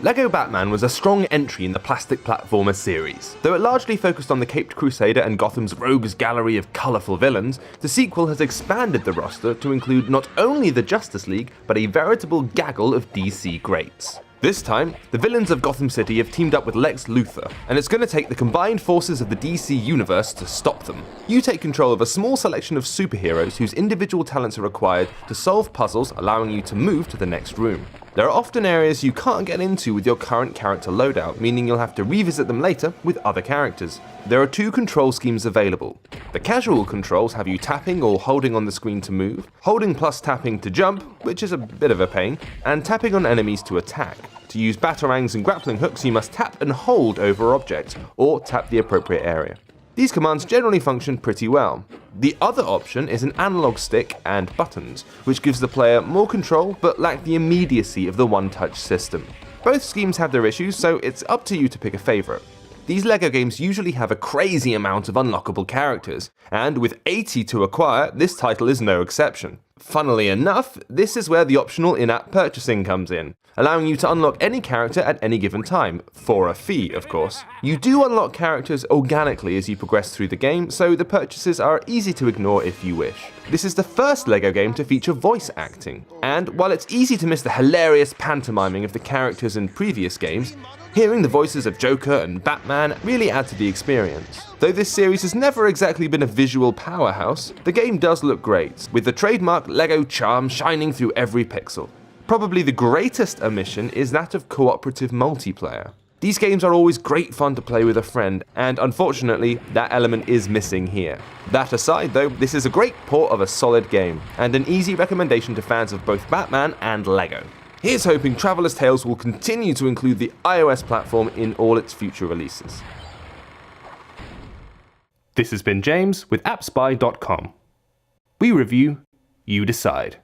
LEGO Batman was a strong entry in the plastic platformer series. Though it largely focused on the Caped Crusader and Gotham's rogues gallery of colourful villains, the sequel has expanded the roster to include not only the Justice League, but a veritable gaggle of DC greats. This time, the villains of Gotham City have teamed up with Lex Luthor, and it's going to take the combined forces of the DC universe to stop them. You take control of a small selection of superheroes whose individual talents are required to solve puzzles, allowing you to move to the next room. There are often areas you can't get into with your current character loadout, meaning you'll have to revisit them later with other characters. There are two control schemes available. The casual controls have you tapping or holding on the screen to move, holding plus tapping to jump, which is a bit of a pain, and tapping on enemies to attack. To use batarangs and grappling hooks, you must tap and hold over objects, or tap the appropriate area. These commands generally function pretty well. The other option is an analog stick and buttons, which gives the player more control but lack the immediacy of the one-touch system. Both schemes have their issues, so it's up to you to pick a favourite. These LEGO games usually have a crazy amount of unlockable characters, and with 80 to acquire, this title is no exception. Funnily enough, this is where the optional in-app purchasing comes in, allowing you to unlock any character at any given time, for a fee of course. You do unlock characters organically as you progress through the game, so the purchases are easy to ignore if you wish. This is the first LEGO game to feature voice acting, and while it's easy to miss the hilarious pantomiming of the characters in previous games, hearing the voices of Joker and Batman really add to the experience. Though this series has never exactly been a visual powerhouse, the game does look great, with the trademark LEGO charm shining through every pixel. Probably the greatest omission is that of cooperative multiplayer. These games are always great fun to play with a friend, and unfortunately, that element is missing here. That aside though, this is a great port of a solid game, and an easy recommendation to fans of both Batman and LEGO. Here's hoping Traveller's Tales will continue to include the iOS platform in all its future releases. This has been James with AppSpy.com. We review, you decide.